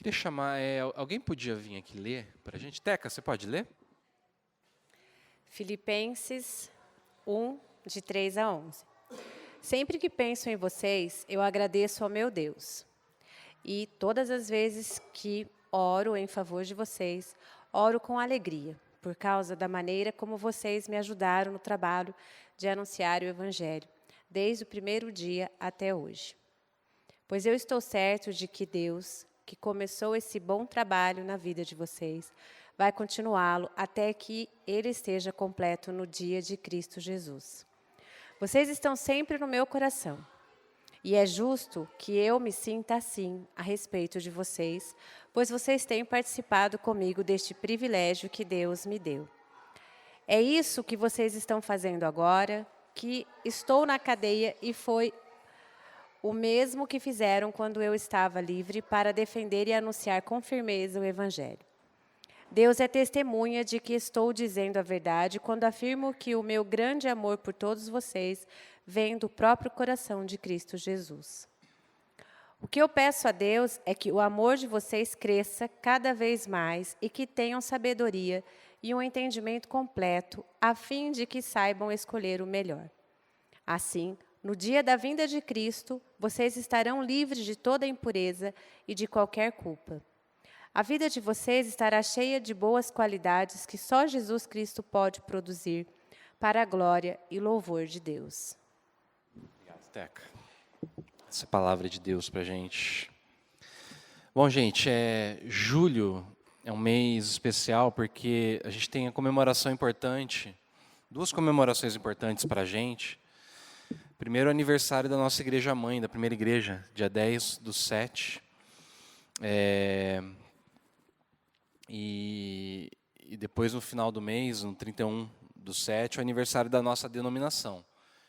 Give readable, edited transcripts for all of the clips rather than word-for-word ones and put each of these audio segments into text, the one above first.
Queria chamar, alguém podia vir aqui ler para a gente? Teca, você pode ler? Filipenses 1, de 3 a 11. Sempre que penso em vocês, eu agradeço ao meu Deus. E todas as vezes que oro em favor de vocês, oro com alegria, por causa da maneira como vocês me ajudaram no trabalho de anunciar o Evangelho, desde o primeiro dia até hoje. Pois eu estou certo de que Deus, que começou esse bom trabalho na vida de vocês, vai continuá-lo até que ele esteja completo no dia de Cristo Jesus. Vocês estão sempre no meu coração. E é justo que eu me sinta assim a respeito de vocês, pois vocês têm participado comigo deste privilégio que Deus me deu. É isso que vocês estão fazendo agora, que estou na cadeia e foi o mesmo que fizeram quando eu estava livre para defender e anunciar com firmeza o Evangelho. Deus é testemunha de que estou dizendo a verdade quando afirmo que o meu grande amor por todos vocês vem do próprio coração de Cristo Jesus. O que eu peço a Deus é que o amor de vocês cresça cada vez mais e que tenham sabedoria e um entendimento completo, a fim de que saibam escolher o melhor. Assim, no dia da vinda de Cristo, vocês estarão livres de toda impureza e de qualquer culpa. A vida de vocês estará cheia de boas qualidades que só Jesus Cristo pode produzir para a glória e louvor de Deus. Obrigado, Teca. Essa palavra de Deus para a gente. Bom, gente, julho é um mês especial porque a gente tem a comemoração importante, duas comemorações importantes para a gente. Primeiro, o aniversário da nossa igreja-mãe, da primeira igreja, dia 10/7. E depois, no final do mês, no 31/7, o aniversário da nossa denominação.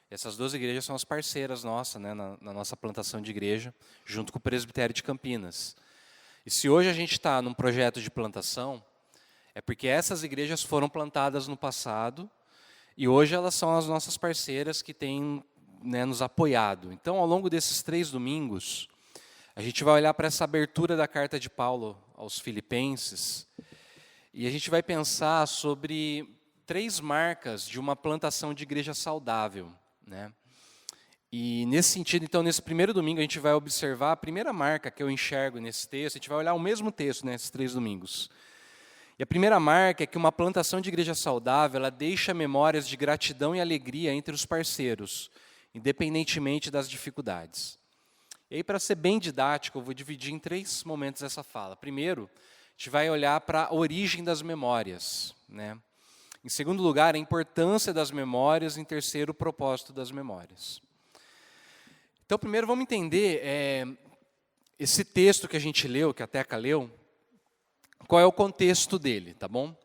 Essas duas igrejas são as parceiras nossas, né, na nossa plantação de igreja, junto com o Presbitério de Campinas. E se hoje a gente está num projeto de plantação, é porque essas igrejas foram plantadas no passado e hoje elas são as nossas parceiras que têm, né, nos apoiado. Então, ao longo desses 3 domingos, a gente vai olhar para essa abertura da carta de Paulo aos Filipenses e a gente vai pensar sobre 3 marcas de uma plantação de igreja saudável, né? E nesse sentido, então, nesse primeiro domingo, a gente vai observar a primeira marca que eu enxergo nesse texto. A gente vai olhar o mesmo texto nesses 3 domingos. E a primeira marca é que uma plantação de igreja saudável, ela deixa memórias de gratidão e alegria entre os parceiros, independentemente das dificuldades. E aí, para ser bem didático, eu vou dividir em 3 momentos essa fala. Primeiro, a gente vai olhar para a origem das memórias, né? Em segundo lugar, a importância das memórias. Em terceiro, o propósito das memórias. Então, primeiro, vamos entender esse texto que a gente leu, que a Teca leu, qual é o contexto dele, tá bom?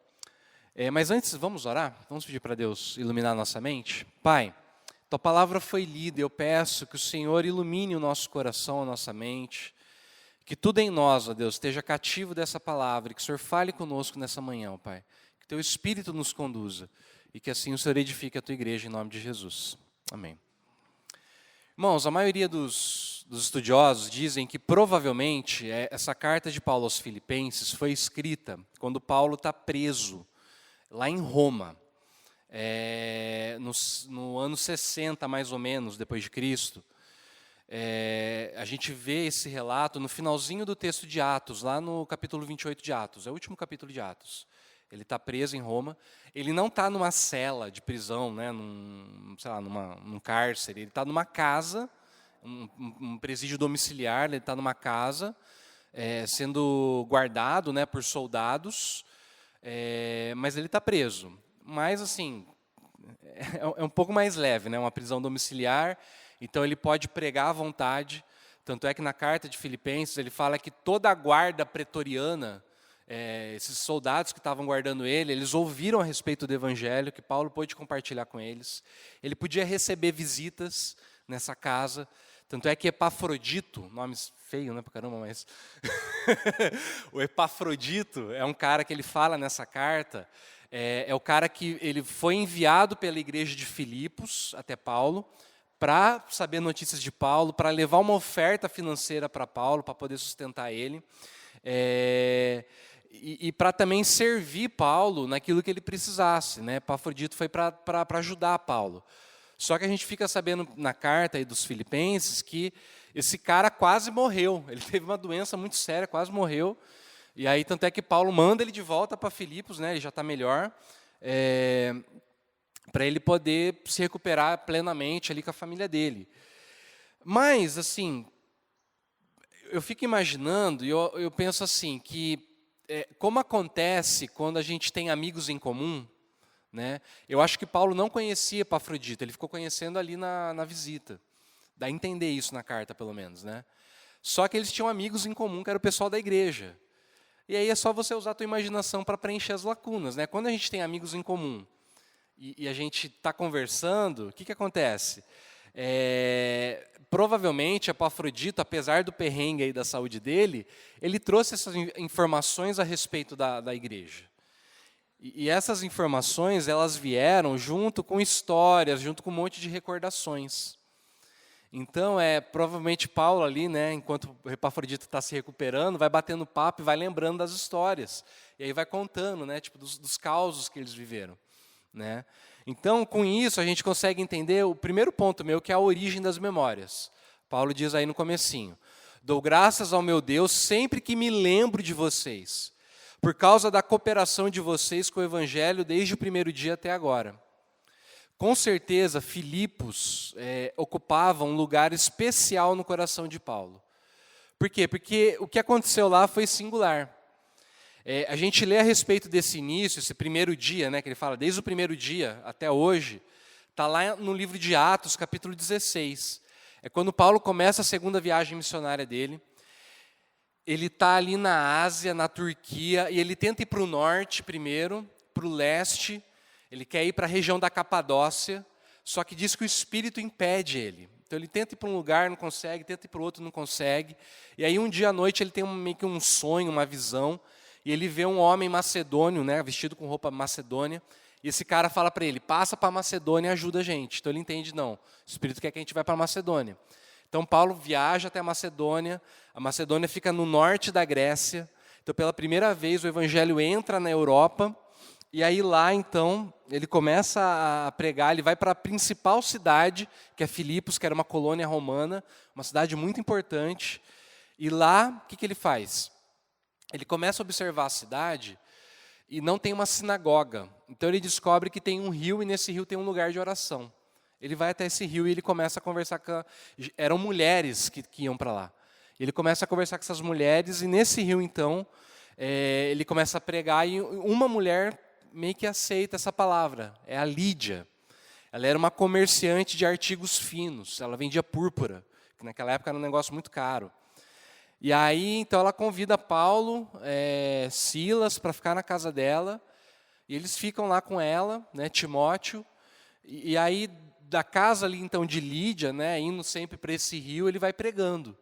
Mas antes, vamos orar? Vamos pedir para Deus iluminar a nossa mente? Pai, Tua palavra foi lida, eu peço que o Senhor ilumine o nosso coração, a nossa mente, que tudo em nós, ó Deus, esteja cativo dessa palavra, e que o Senhor fale conosco nessa manhã, ó Pai, que Teu Espírito nos conduza, e que assim o Senhor edifique a Tua igreja, em nome de Jesus. Amém. Irmãos, a maioria dos estudiosos dizem que provavelmente essa carta de Paulo aos Filipenses foi escrita quando Paulo está preso, lá em Roma. No ano 60, mais ou menos, depois de Cristo. A gente vê esse relato no finalzinho do texto de Atos, lá no capítulo 28 de Atos, é o último capítulo de Atos. Ele está preso em Roma, ele não está numa cela de prisão, né, num cárcere, ele está numa casa, um presídio domiciliar, ele está numa casa, sendo guardado, né, por soldados, mas ele está preso. Mas, assim, é um pouco mais leve, né? Uma prisão domiciliar, então ele pode pregar à vontade. Tanto é que na carta de Filipenses ele fala que toda a guarda pretoriana, esses soldados que estavam guardando ele, eles ouviram a respeito do Evangelho, que Paulo pôde compartilhar com eles. Ele podia receber visitas nessa casa. Tanto é que Epafrodito, nome feio, né, pra caramba, mas... o Epafrodito é um cara que ele fala nessa carta, é o cara que ele foi enviado pela igreja de Filipos até Paulo, para saber notícias de Paulo, para levar uma oferta financeira para Paulo, para poder sustentar ele. E para também servir Paulo naquilo que ele precisasse, né? Epafrodito foi para ajudar Paulo. Só que a gente fica sabendo na carta aí dos Filipenses que esse cara quase morreu. Ele teve uma doença muito séria, quase morreu. E aí, tanto é que Paulo manda ele de volta para Filipos, né? Ele já está melhor, para ele poder se recuperar plenamente ali com a família dele. Mas, assim, eu fico imaginando, e eu penso assim, que como acontece quando a gente tem amigos em comum, né? Eu acho que Paulo não conhecia Epafrodito, ele ficou conhecendo ali na visita. Dá a entender isso na carta, pelo menos, né? Só que eles tinham amigos em comum, que era o pessoal da igreja. E aí é só você usar a tua imaginação para preencher as lacunas, né? Quando a gente tem amigos em comum e a gente está conversando, o que acontece? Provavelmente, Epafrodito, apesar do perrengue aí da saúde dele, ele trouxe essas informações a respeito da igreja. E essas informações, elas vieram junto com histórias, junto com um monte de recordações. Então, provavelmente Paulo ali, né, enquanto o Epafrodito está se recuperando, vai batendo papo e vai lembrando das histórias. E aí vai contando, né, tipo, dos causos que eles viveram, né? Então, com isso, a gente consegue entender o primeiro ponto meu, que é a origem das memórias. Paulo diz aí no comecinho: dou graças ao meu Deus sempre que me lembro de vocês, por causa da cooperação de vocês com o Evangelho desde o primeiro dia até agora. Com certeza, Filipos ocupava um lugar especial no coração de Paulo. Por quê? Porque o que aconteceu lá foi singular. A gente lê a respeito desse início, esse primeiro dia, né, que ele fala, desde o primeiro dia até hoje, está lá no livro de Atos, capítulo 16. É quando Paulo começa a segunda viagem missionária dele. Ele está ali na Ásia, na Turquia, e ele tenta ir para o norte primeiro, para o leste. Ele quer ir para a região da Capadócia, só que diz que o Espírito impede ele. Então ele tenta ir para um lugar, não consegue, tenta ir para o outro, não consegue. E aí um dia à noite ele tem meio que um sonho, uma visão, e ele vê um homem macedônio, né, vestido com roupa macedônia, e esse cara fala para ele, passa para a Macedônia e ajuda a gente. Então ele entende, não, o Espírito quer que a gente vá para a Macedônia. Então Paulo viaja até a Macedônia fica no norte da Grécia. Então pela primeira vez o Evangelho entra na Europa, e aí lá então ele começa a pregar, ele vai para a principal cidade, que é Filipos, que era uma colônia romana, uma cidade muito importante, e lá o que ele faz? Ele começa a observar a cidade e não tem uma sinagoga. Então ele descobre que tem um rio e nesse rio tem um lugar de oração. Ele vai até esse rio e ele começa a conversar com... Eram mulheres que iam para lá. Ele começa a conversar com essas mulheres e nesse rio, então, ele começa a pregar e uma mulher meio que aceita essa palavra. É a Lídia. Ela era uma comerciante de artigos finos. Ela vendia púrpura, que naquela época era um negócio muito caro. E aí, então, ela convida Paulo, Silas, para ficar na casa dela. E eles ficam lá com ela, né, Timóteo. E aí, da casa ali, então, de Lídia, né, indo sempre para esse rio, ele vai pregando.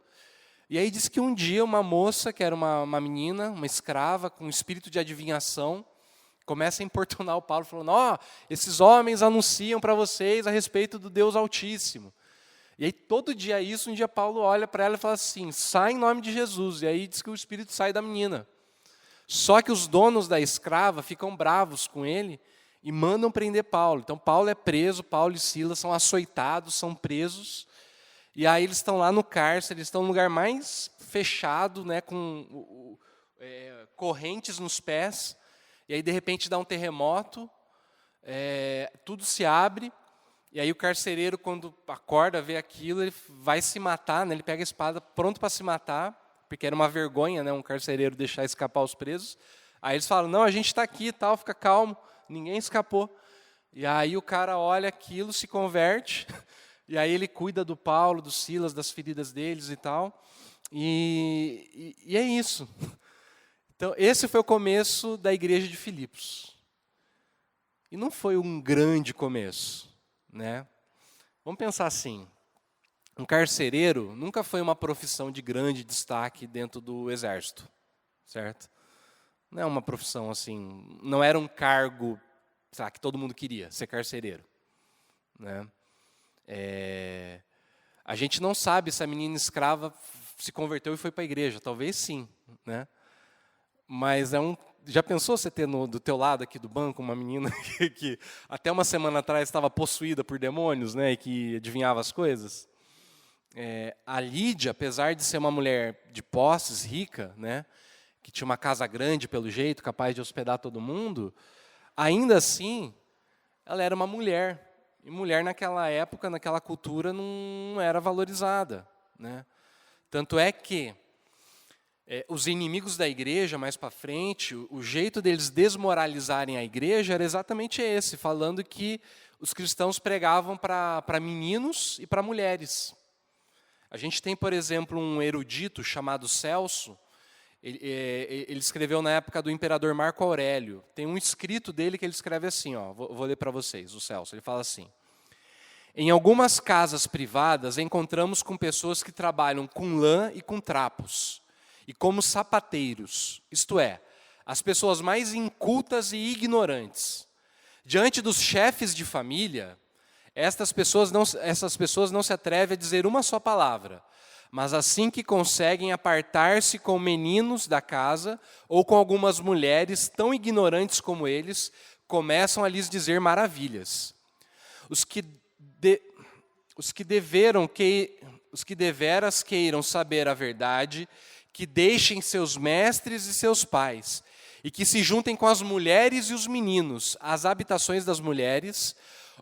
E aí diz que um dia uma moça, que era uma menina, uma escrava, com um espírito de adivinhação, começa a importunar o Paulo, falando, esses homens anunciam para vocês a respeito do Deus Altíssimo. E aí todo dia isso, um dia Paulo olha para ela e fala assim, sai em nome de Jesus. E aí diz que o espírito sai da menina. Só que os donos da escrava ficam bravos com ele e mandam prender Paulo. Então Paulo é preso, Paulo e Silas são açoitados, são presos. E aí eles estão lá no cárcere, eles estão no lugar mais fechado, né, com correntes nos pés. E aí, de repente, dá um terremoto, tudo se abre. E aí o carcereiro, quando acorda, vê aquilo, ele vai se matar, né, ele pega a espada pronto para se matar, porque era uma vergonha, né, um carcereiro deixar escapar os presos. Aí eles falam, não, a gente está aqui e tal, fica calmo, ninguém escapou. E aí o cara olha aquilo, se converte... E aí ele cuida do Paulo, do Silas, das feridas deles e tal. E é isso. Então, esse foi o começo da igreja de Filipos. E não foi um grande começo, né? Vamos pensar assim. Um carcereiro nunca foi uma profissão de grande destaque dentro do exército, certo? Não é uma profissão assim, não era um cargo, sabe, que todo mundo queria, ser carcereiro, né? A gente não sabe se a menina escrava se converteu e foi para a igreja. Talvez sim, né? Mas já pensou você ter do teu lado aqui do banco uma menina que até uma semana atrás estava possuída por demônios, né, e que adivinhava as coisas? A Lídia, apesar de ser uma mulher de posses, rica, né, que tinha uma casa grande pelo jeito, capaz de hospedar todo mundo, ainda assim, ela era uma mulher. E mulher naquela época, naquela cultura, não era valorizada, né? Tanto é que os inimigos da igreja, mais para frente, o jeito deles desmoralizarem a igreja era exatamente esse, falando que os cristãos pregavam para meninos e para mulheres. A gente tem, por exemplo, um erudito chamado Celso. Ele escreveu na época do imperador Marco Aurélio. Tem um escrito dele que ele escreve assim, ó, vou ler para vocês, o Celso. Ele fala assim: em algumas casas privadas encontramos com pessoas que trabalham com lã e com trapos, e como sapateiros, isto é, as pessoas mais incultas e ignorantes. Diante dos chefes de família, essas pessoas não se atrevem a dizer uma só palavra, mas assim que conseguem apartar-se com meninos da casa ou com algumas mulheres tão ignorantes como eles, começam a lhes dizer maravilhas. Os que deveras queiram saber a verdade, que deixem seus mestres e seus pais, e que se juntem com as mulheres e os meninos, às habitações das mulheres,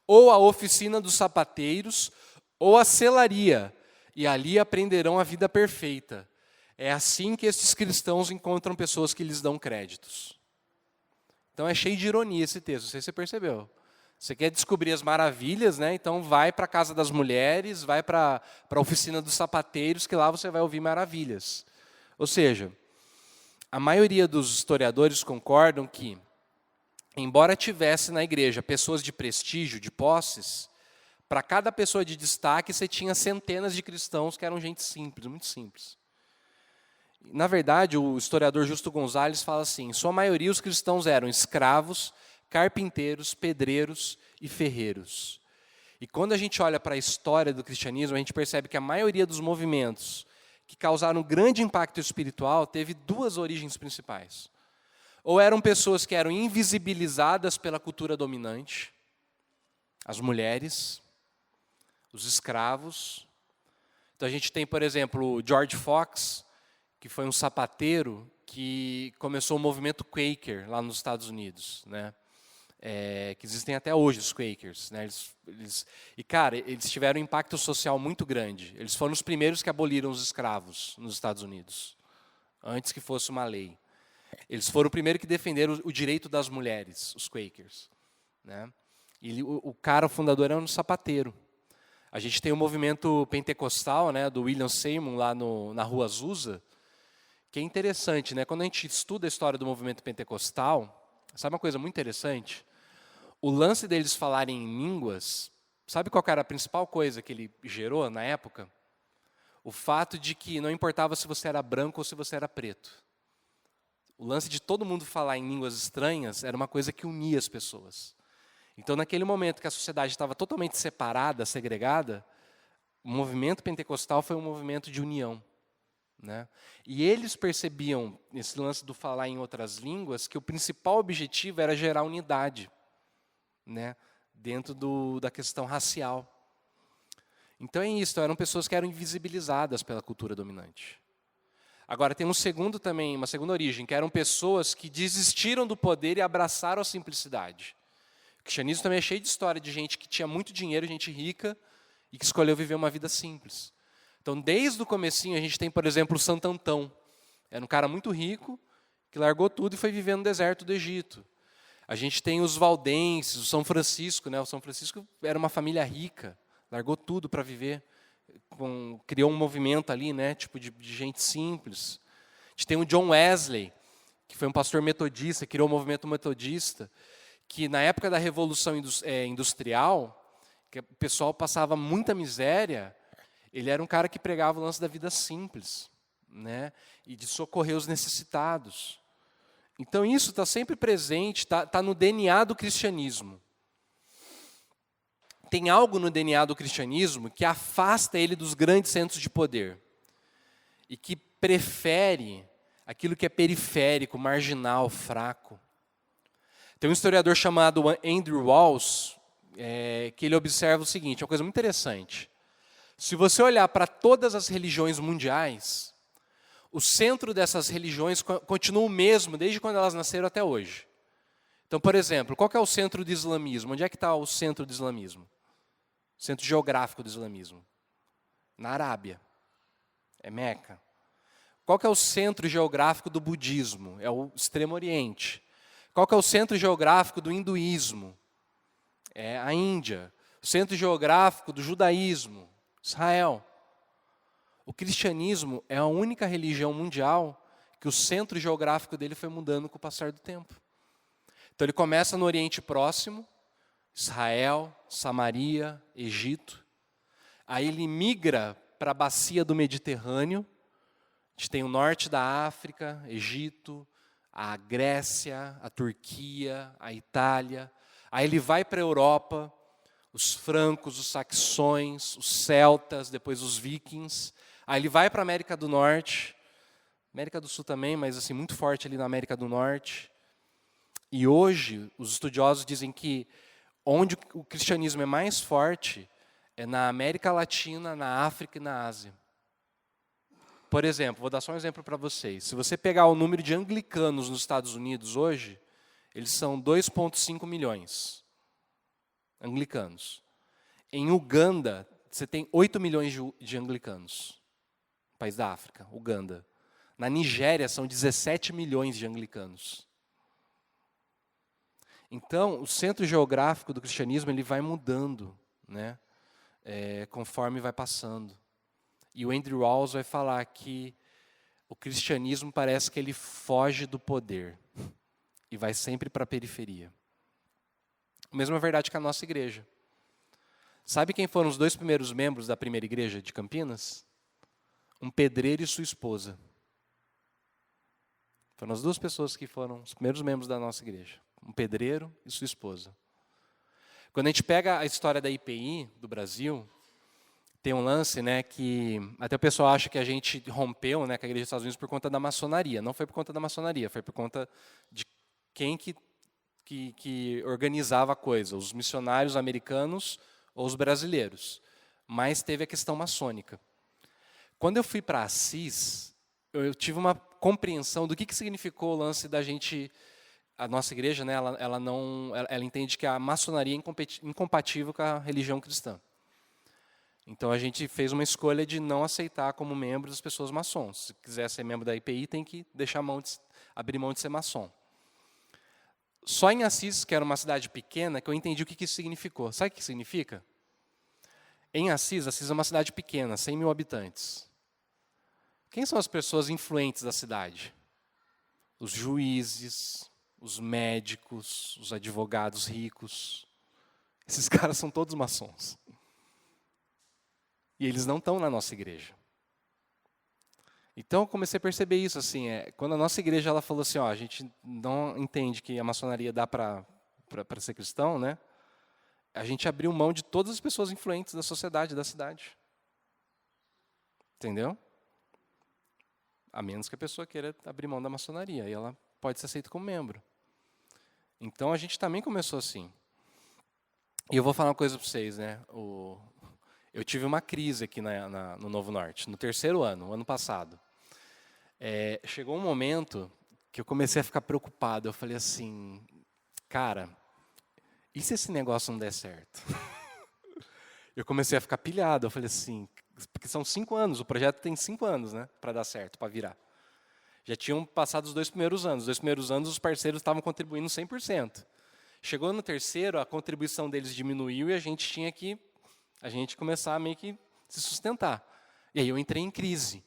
ou à oficina dos sapateiros, ou à selaria, e ali aprenderão a vida perfeita. É assim que estes cristãos encontram pessoas que lhes dão créditos. Então é cheio de ironia esse texto, não sei se você percebeu. Você quer descobrir as maravilhas, né? Então vai para a casa das mulheres, vai para a oficina dos sapateiros, que lá você vai ouvir maravilhas. Ou seja, a maioria dos historiadores concordam que, embora tivesse na igreja pessoas de prestígio, de posses, para cada pessoa de destaque você tinha centenas de cristãos que eram gente simples, muito simples. Na verdade, o historiador Justo Gonzalez fala assim: em sua maioria os cristãos eram escravos, carpinteiros, pedreiros e ferreiros. E quando a gente olha para a história do cristianismo, a gente percebe que a maioria dos movimentos que causaram grande impacto espiritual teve duas origens principais. Ou eram pessoas que eram invisibilizadas pela cultura dominante, as mulheres, os escravos. Então a gente tem, por exemplo, o George Fox, que foi um sapateiro que começou o movimento Quaker lá nos Estados Unidos, né? Que existem até hoje os Quakers, né? Eles tiveram um impacto social muito grande. Eles foram os primeiros que aboliram os escravos nos Estados Unidos, antes que fosse uma lei. Eles foram o primeiro que defenderam o direito das mulheres, os Quakers, né? E o fundador era um sapateiro. A gente tem o movimento pentecostal, né, do William Seymour lá na Rua Azusa, que é interessante, né? Quando a gente estuda a história do movimento pentecostal, sabe uma coisa muito interessante? O lance deles falarem em línguas, sabe qual era a principal coisa que ele gerou na época? O fato de que não importava se você era branco ou se você era preto. O lance de todo mundo falar em línguas estranhas era uma coisa que unia as pessoas. Então, naquele momento que a sociedade estava totalmente separada, segregada, o movimento pentecostal foi um movimento de união, né? E eles percebiam, nesse lance do falar em outras línguas, que o principal objetivo era gerar unidade, né, dentro da questão racial. Então é isso, eram pessoas que eram invisibilizadas pela cultura dominante. Agora tem uma segunda origem, que eram pessoas que desistiram do poder e abraçaram a simplicidade. O cristianismo também é cheio de história de gente que tinha muito dinheiro, gente rica, e que escolheu viver uma vida simples. Então, desde o comecinho, a gente tem, por exemplo, o Santo Antão. Era um cara muito rico, que largou tudo e foi viver no deserto do Egito. A gente tem os valdenses, o São Francisco, né? O São Francisco era uma família rica, largou tudo para viver, criou um movimento ali, né? Tipo de gente simples. A gente tem o John Wesley, que foi um pastor metodista, criou o movimento metodista, que na época da Revolução Industrial, que o pessoal passava muita miséria, ele era um cara que pregava o lance da vida simples, né? E de socorrer os necessitados. Então isso está sempre presente, está no DNA do cristianismo. Tem algo no DNA do cristianismo que afasta ele dos grandes centros de poder e que prefere aquilo que é periférico, marginal, fraco. Tem um historiador chamado Andrew Walls, que ele observa o seguinte, é uma coisa muito interessante. Se você olhar para todas as religiões mundiais, o centro dessas religiões continua o mesmo desde quando elas nasceram até hoje. Então, por exemplo, qual que é o centro do islamismo? Onde é que está o centro do islamismo? O centro geográfico do islamismo? Na Arábia. É Meca. Qual que é o centro geográfico do budismo? É o Extremo Oriente. Qual que é o centro geográfico do hinduísmo? É a Índia. O centro geográfico do judaísmo? Israel. O cristianismo é a única religião mundial que o centro geográfico dele foi mudando com o passar do tempo. Então ele começa no Oriente Próximo, Israel, Samaria, Egito. Aí ele migra para a bacia do Mediterrâneo. A gente tem o norte da África, Egito, a Grécia, a Turquia, a Itália. Aí ele vai para a Europa, os francos, os saxões, os celtas, depois os vikings. Aí ele vai para a América do Norte, América do Sul também, mas assim, muito forte ali na América do Norte. E hoje, os estudiosos dizem que onde o cristianismo é mais forte é na América Latina, na África e na Ásia. Por exemplo, vou dar só um exemplo para vocês. Se você pegar o número de anglicanos nos Estados Unidos hoje, eles são 2,5 milhões anglicanos. Em Uganda, você tem 8 milhões de anglicanos. País da África, Uganda. Na Nigéria, são 17 milhões de anglicanos. Então, o centro geográfico do cristianismo ele vai mudando, né? Conforme vai passando. E o Andrew Walls vai falar que o cristianismo parece que ele foge do poder e vai sempre para a periferia. A mesma verdade que a nossa igreja. Sabe quem foram os 2 primeiros membros da primeira igreja de Campinas? Um pedreiro e sua esposa. Foram as 2 pessoas que foram os primeiros membros da nossa igreja. Um pedreiro e sua esposa. Quando a gente pega a história da IPI do Brasil, tem um lance, né, que até o pessoal acha que a gente rompeu, né, com a Igreja dos Estados Unidos por conta da maçonaria. Não foi por conta da maçonaria, foi por conta de quem que organizava a coisa, os missionários americanos ou os brasileiros. Mas teve a questão maçônica. Quando eu fui para Assis, eu tive uma compreensão do que significou o lance da gente. A nossa igreja, né, ela entende que a maçonaria é incompatível com a religião cristã. Então a gente fez uma escolha de não aceitar como membro as pessoas maçons. Se quiser ser membro da IPI, tem que abrir mão de ser maçom. Só em Assis, que era uma cidade pequena, que eu entendi o que isso significou. Sabe o que significa? Em Assis é uma cidade pequena, 100 mil habitantes. Quem são as pessoas influentes da cidade? Os juízes, os médicos, os advogados ricos. Esses caras são todos maçons. E eles não estão na nossa igreja. Então eu comecei a perceber isso, assim, quando a nossa igreja ela falou assim, ó, a gente não entende que a maçonaria dá para ser cristão, né? A gente abriu mão de todas as pessoas influentes da sociedade, da cidade. Entendeu? A menos que a pessoa queira abrir mão da maçonaria, e ela pode ser aceita como membro. Então a gente também começou assim. E eu vou falar uma coisa para vocês, né? Eu tive uma crise aqui no Novo Norte, no 3º ano, ano passado. Chegou um momento que eu comecei a ficar preocupado. Eu falei assim, cara, e se esse negócio não der certo? Eu comecei a ficar pilhado. Eu falei assim, porque são 5 anos, o projeto tem 5 anos, né, para dar certo, para virar. Já tinham passado os 2 primeiros anos. Os 2 primeiros anos, os parceiros estavam contribuindo 100%. Chegou no 3º, a contribuição deles diminuiu e a gente tinha que começar a meio que se sustentar. E aí eu entrei em crise.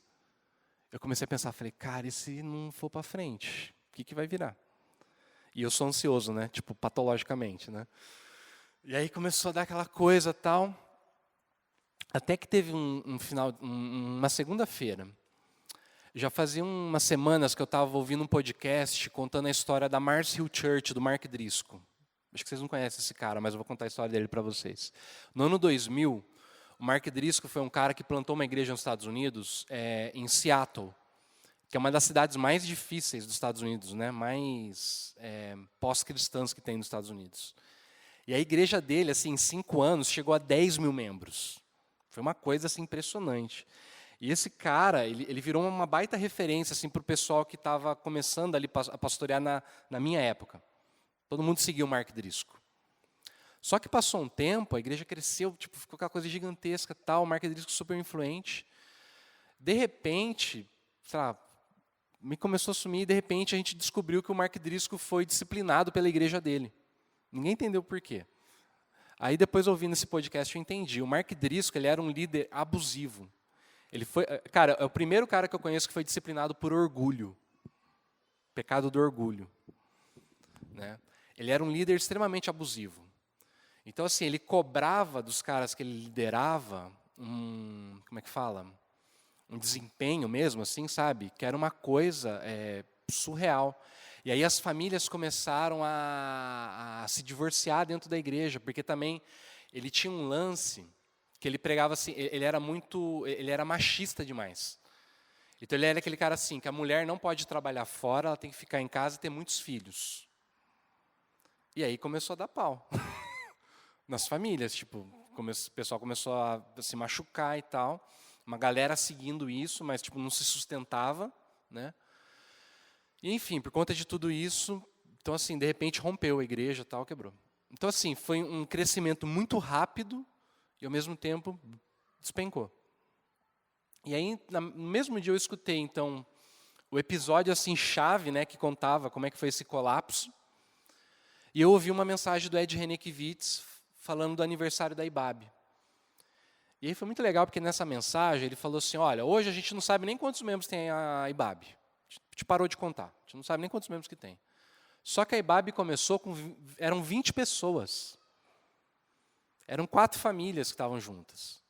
Eu comecei a pensar, falei, cara, e se não for para frente? O que vai virar? E eu sou ansioso, né? Tipo, patologicamente, né? E aí começou a dar aquela coisa tal. Até que teve uma segunda-feira. Já fazia umas semanas que eu estava ouvindo um podcast contando a história da Mars Hill Church, do Mark Driscoll. Acho que vocês não conhecem esse cara, mas eu vou contar a história dele para vocês. No ano 2000, o Mark Driscoll foi um cara que plantou uma igreja nos Estados Unidos, em Seattle. que é uma das cidades mais difíceis dos Estados Unidos, né? Mais pós-cristãs que tem nos Estados Unidos. E a igreja dele, assim, em 5 anos, chegou a 10 mil membros. Foi uma coisa assim, impressionante. E esse cara, ele virou uma baita referência assim, para o pessoal que estava começando ali a pastorear na minha época. Todo mundo seguia o Mark Driscoll. Só que passou um tempo, a igreja cresceu, tipo, ficou aquela coisa gigantesca, tal, o Mark Driscoll super influente. De repente, sei lá, me começou a sumir, e de repente a gente descobriu que o Mark Driscoll foi disciplinado pela igreja dele. Ninguém entendeu por quê. Aí depois, ouvindo esse podcast, eu entendi. O Mark Driscoll, ele era um líder abusivo. Ele foi, cara, é o primeiro cara que eu conheço que foi disciplinado por orgulho. Pecado do orgulho. Né? Ele era um líder extremamente abusivo. Então, assim, ele cobrava dos caras que ele liderava como é que fala? Um desempenho mesmo, assim, sabe? Que era uma coisa surreal. E aí as famílias começaram a se divorciar dentro da igreja, porque também ele tinha um lance que ele pregava assim, ele era machista demais. Então ele era aquele cara assim, que a mulher não pode trabalhar fora, ela tem que ficar em casa e ter muitos filhos. E aí começou a dar pau. Nas famílias, tipo, o pessoal começou a se machucar e tal. Uma galera seguindo isso, mas tipo, não se sustentava, né? E, enfim, por conta de tudo isso, então assim, de repente rompeu a igreja, tal, quebrou. Então assim, foi um crescimento muito rápido e ao mesmo tempo despencou. E aí, no mesmo dia eu escutei então o episódio assim chave, né, que contava como é que foi esse colapso. E eu ouvi uma mensagem do Ed Renekiewicz falando do aniversário da IBAB. E aí foi muito legal, porque nessa mensagem ele falou assim, olha, hoje a gente não sabe nem quantos membros tem a IBAB. A gente parou de contar, a gente não sabe nem quantos membros que tem. Só que a IBAB começou eram 20 pessoas. Eram 4 famílias que estavam juntas.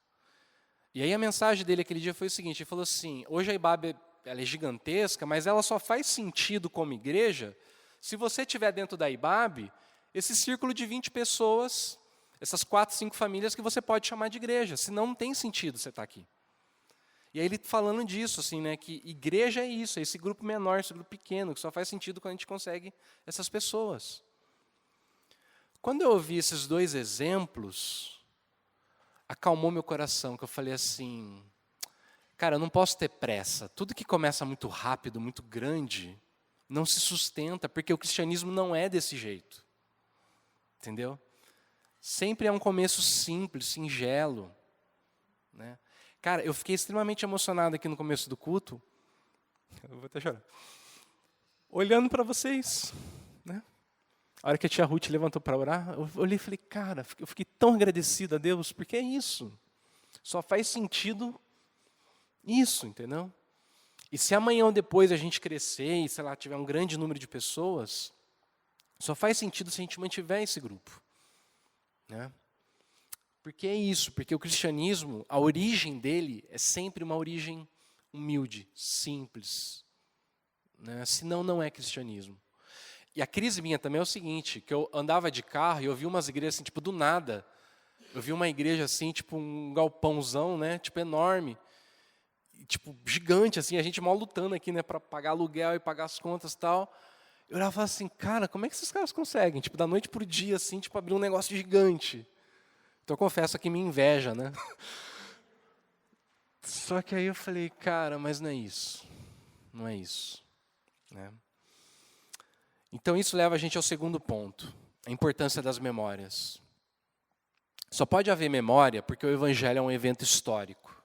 E aí a mensagem dele aquele dia foi o seguinte, ele falou assim, hoje a IBAB ela é gigantesca, mas ela só faz sentido como igreja se você estiver dentro da IBAB, esse círculo de 20 pessoas, essas 4, 5 famílias que você pode chamar de igreja, senão não tem sentido você estar aqui. E aí ele falando disso, assim, né, que igreja é isso, é esse grupo menor, esse grupo pequeno, que só faz sentido quando a gente consegue essas pessoas. Quando eu ouvi esses 2 exemplos, acalmou meu coração, que eu falei assim, cara, eu não posso ter pressa. Tudo que começa muito rápido, muito grande, não se sustenta, porque o cristianismo não é desse jeito. Entendeu? Sempre é um começo simples, singelo. Né? Cara, eu fiquei extremamente emocionado aqui no começo do culto. Eu vou até chorar. Olhando para vocês. Né? A hora que a tia Ruth levantou para orar, eu olhei e falei, cara, eu fiquei tão agradecido a Deus, porque é isso. Só faz sentido isso, entendeu? E se amanhã ou depois a gente crescer e, sei lá, tiver um grande número de pessoas, só faz sentido se a gente mantiver esse grupo. Né? Porque é isso, porque o cristianismo, a origem dele é sempre uma origem humilde, simples. Né? Senão não é cristianismo. E a crise minha também é o seguinte, que eu andava de carro e eu vi umas igrejas assim, tipo, do nada. Eu vi uma igreja assim, tipo um galpãozão, né, tipo enorme. Tipo, gigante, assim, a gente mal lutando aqui, né, para pagar aluguel e pagar as contas e tal. Eu olhava e falava assim, cara, como é que esses caras conseguem? Tipo, da noite para o dia, assim, tipo, abrir um negócio gigante. Então, eu confesso que me inveja, né? Só que aí eu falei, cara, mas não é isso. Não é isso. Né? Então, isso leva a gente ao segundo ponto, a importância das memórias. Só pode haver memória porque o Evangelho é um evento histórico.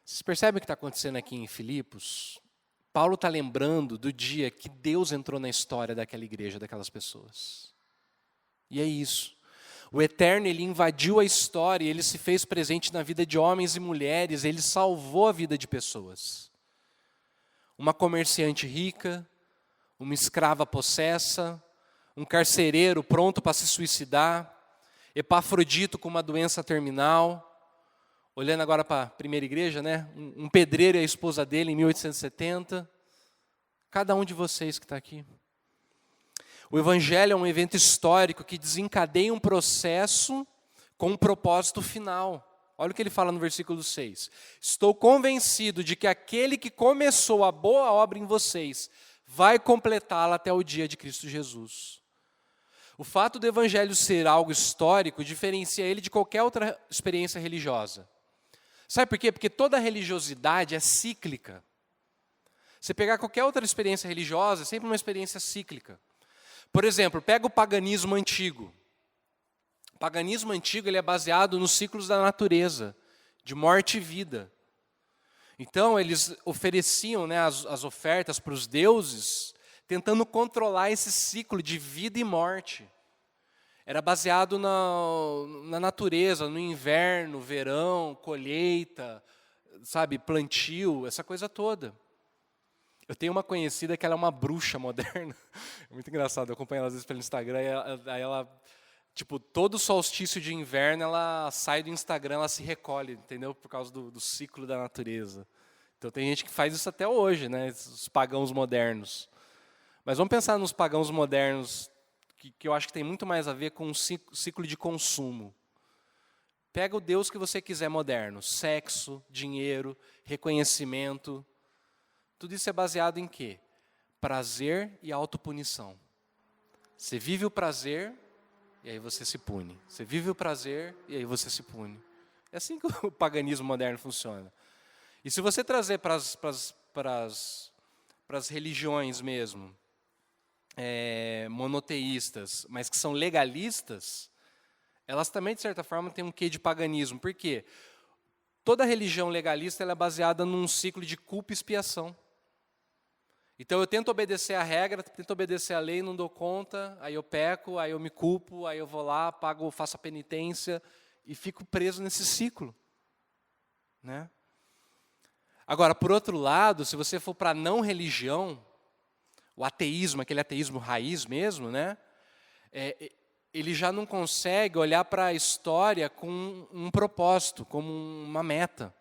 Vocês percebem o que está acontecendo aqui em Filipos? Paulo está lembrando do dia que Deus entrou na história daquela igreja, daquelas pessoas. E é isso. O Eterno, ele invadiu a história, ele se fez presente na vida de homens e mulheres, ele salvou a vida de pessoas. Uma comerciante rica, uma escrava possessa, um carcereiro pronto para se suicidar, Epafrodito com uma doença terminal. Olhando agora para a primeira igreja, né? Um pedreiro e a esposa dele em 1870. Cada um de vocês que está aqui. O Evangelho é um evento histórico que desencadeia um processo com um propósito final. Olha o que ele fala no versículo 6. Estou convencido de que aquele que começou a boa obra em vocês vai completá-la até o dia de Cristo Jesus. O fato do evangelho ser algo histórico diferencia ele de qualquer outra experiência religiosa. Sabe por quê? Porque toda religiosidade é cíclica. Você pegar qualquer outra experiência religiosa, é sempre uma experiência cíclica. Por exemplo, pega o paganismo antigo. O paganismo antigo ele é baseado nos ciclos da natureza, de morte e vida. Então, eles ofereciam, né, as ofertas para os deuses, tentando controlar esse ciclo de vida e morte. Era baseado na natureza, no inverno, verão, colheita, sabe, plantio, essa coisa toda. Eu tenho uma conhecida que ela é uma bruxa moderna. É muito engraçado, eu acompanho ela às vezes pelo Instagram, e aí ela, tipo, todo solstício de inverno, ela sai do Instagram, ela se recolhe, entendeu? Por causa do ciclo da natureza. Então tem gente que faz isso até hoje, né? Os pagãos modernos. Mas vamos pensar nos pagãos modernos, que eu acho que tem muito mais a ver com o ciclo de consumo. Pega o Deus que você quiser moderno, sexo, dinheiro, reconhecimento. Tudo isso é baseado em quê? Prazer e autopunição. Você vive o prazer e aí você se pune. Você vive o prazer e aí você se pune. É assim que o paganismo moderno funciona. E se você trazer para as religiões mesmo, monoteístas, mas que são legalistas, elas também, de certa forma, têm um quê de paganismo. Por quê? Toda religião legalista ela é baseada num ciclo de culpa e expiação. Então, eu tento obedecer a regra, tento obedecer a lei, não dou conta, aí eu peco, aí eu me culpo, aí eu vou lá, pago, faço a penitência e fico preso nesse ciclo. Né? Agora, por outro lado, se você for para a não religião, o ateísmo, aquele ateísmo raiz mesmo, né? Ele já não consegue olhar para a história com um propósito, como uma meta.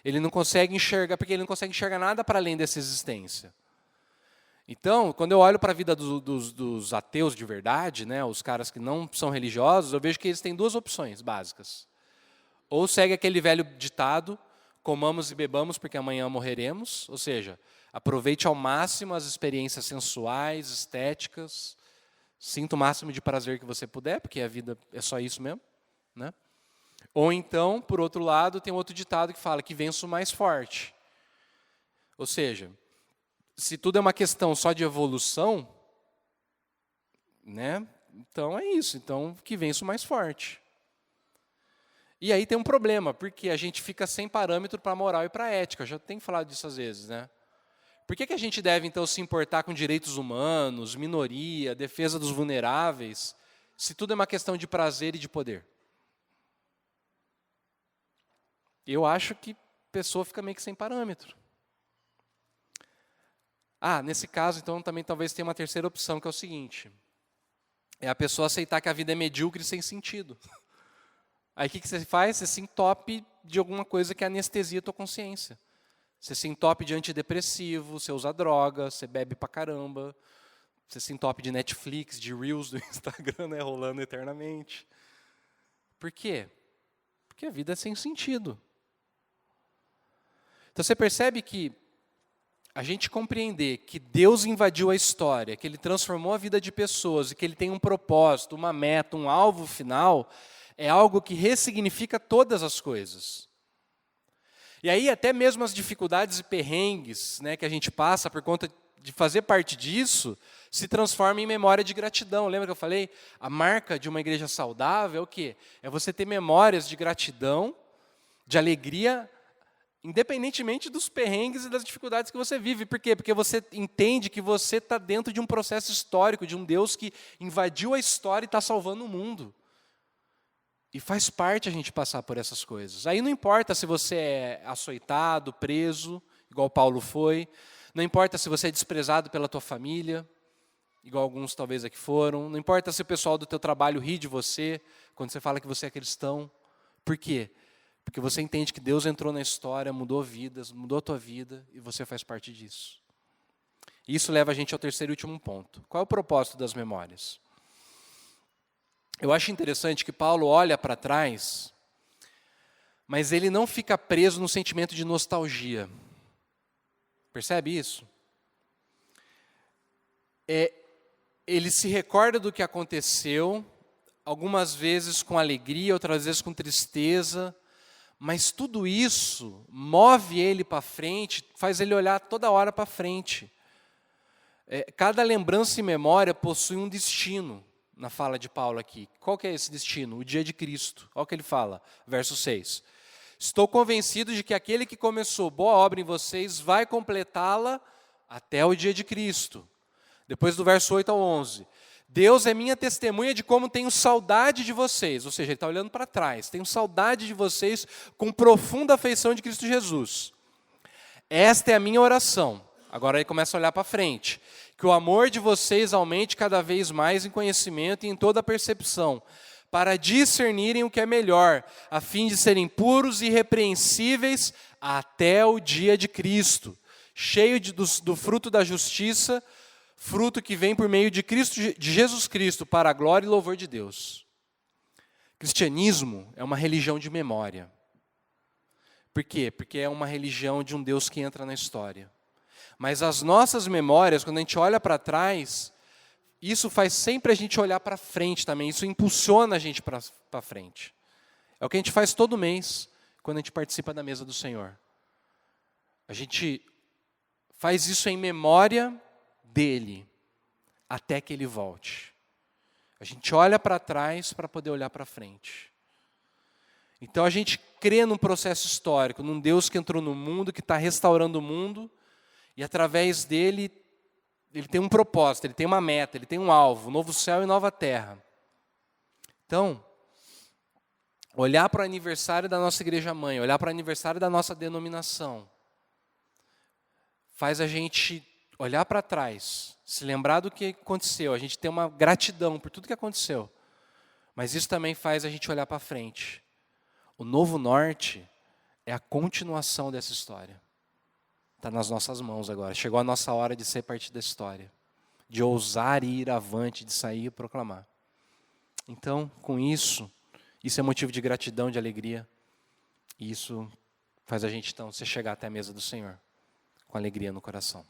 Ele não consegue enxergar, porque ele não consegue enxergar nada para além dessa existência. Então, quando eu olho para a vida dos ateus de verdade, né, os caras que não são religiosos, eu vejo que eles têm duas opções básicas. Ou segue aquele velho ditado, comamos e bebamos porque amanhã morreremos, ou seja, aproveite ao máximo as experiências sensuais, estéticas, sinta o máximo de prazer que você puder, porque a vida é só isso mesmo. Né? Ou então, por outro lado, tem outro ditado que fala que vença o mais forte. Ou seja, se tudo é uma questão só de evolução, né? Então é isso. Então, que vença o mais forte. E aí tem um problema, porque a gente fica sem parâmetro para a moral e para a ética. Eu já tenho falado disso às vezes, né? Por que a gente deve, então, se importar com direitos humanos, minoria, defesa dos vulneráveis, se tudo é uma questão de prazer e de poder? Eu acho que a pessoa fica meio que sem parâmetro. Nesse caso, então, também talvez tenha uma terceira opção, que é o seguinte. É a pessoa aceitar que a vida é medíocre e sem sentido. Aí o que você faz? Você se entope de alguma coisa que anestesia a tua consciência. Você se entope de antidepressivo, você usa droga, você bebe pra caramba. Você se entope de Netflix, de Reels do Instagram, né, rolando eternamente. Por quê? Porque a vida é sem sentido. Então você percebe que a gente compreender que Deus invadiu a história, que Ele transformou a vida de pessoas e que Ele tem um propósito, uma meta, um alvo final, é algo que ressignifica todas as coisas. E aí até mesmo as dificuldades e perrengues, né, que a gente passa por conta de fazer parte disso, se transforma em memória de gratidão. Lembra que eu falei? A marca de uma igreja saudável é o quê? É você ter memórias de gratidão, de alegria, independentemente dos perrengues e das dificuldades que você vive. Por quê? Porque você entende que você está dentro de um processo histórico, de um Deus que invadiu a história e está salvando o mundo. E faz parte a gente passar por essas coisas. Aí não importa se você é açoitado, preso, igual Paulo foi. Não importa se você é desprezado pela tua família, igual alguns talvez aqui foram. Não importa se o pessoal do teu trabalho ri de você quando você fala que você é cristão. Por quê? Porque você entende que Deus entrou na história, mudou vidas, mudou a tua vida e você faz parte disso. E isso leva a gente ao terceiro e último ponto. Qual é o propósito das memórias? Eu acho interessante que Paulo olha para trás mas ele não fica preso no sentimento de nostalgia. Percebe isso? Ele se recorda do que aconteceu, algumas vezes com alegria, outras vezes com tristeza, mas tudo isso move ele para frente, faz ele olhar toda hora para frente. Cada lembrança e memória possui um destino, na fala de Paulo aqui. Qual que é esse destino? O dia de Cristo. Olha o que ele fala, verso 6. Estou convencido de que aquele que começou boa obra em vocês vai completá-la até o dia de Cristo. Depois do verso 8 ao 11. Deus é minha testemunha de como tenho saudade de vocês. Ou seja, ele está olhando para trás. Tenho saudade de vocês com profunda afeição de Cristo Jesus. Esta é a minha oração. Agora ele começa a olhar para frente. Que o amor de vocês aumente cada vez mais em conhecimento e em toda a percepção, para discernirem o que é melhor, a fim de serem puros e irrepreensíveis até o dia de Cristo, cheio do fruto da justiça, fruto que vem por meio de Jesus Cristo, para a glória e louvor de Deus. Cristianismo é uma religião de memória. Por quê? Porque é uma religião de um Deus que entra na história. Mas as nossas memórias, quando a gente olha para trás, isso faz sempre a gente olhar para frente também, isso impulsiona a gente para frente. É o que a gente faz todo mês, quando a gente participa da mesa do Senhor. A gente faz isso em memória dele, até que ele volte. A gente olha para trás para poder olhar para frente. Então a gente crê num processo histórico, num Deus que entrou no mundo, que está restaurando o mundo, e através dele, ele tem um propósito, ele tem uma meta, ele tem um alvo, novo céu e nova terra. Então, olhar para o aniversário da nossa igreja-mãe, olhar para o aniversário da nossa denominação, faz a gente olhar para trás, se lembrar do que aconteceu, a gente ter uma gratidão por tudo que aconteceu. Mas isso também faz a gente olhar para frente. O Novo Norte é a continuação dessa história. Está nas nossas mãos agora. Chegou a nossa hora de ser parte da história. De ousar e ir avante, de sair e proclamar. Então, com isso é motivo de gratidão, de alegria. E isso faz a gente, então, se chegar até a mesa do Senhor, com alegria no coração.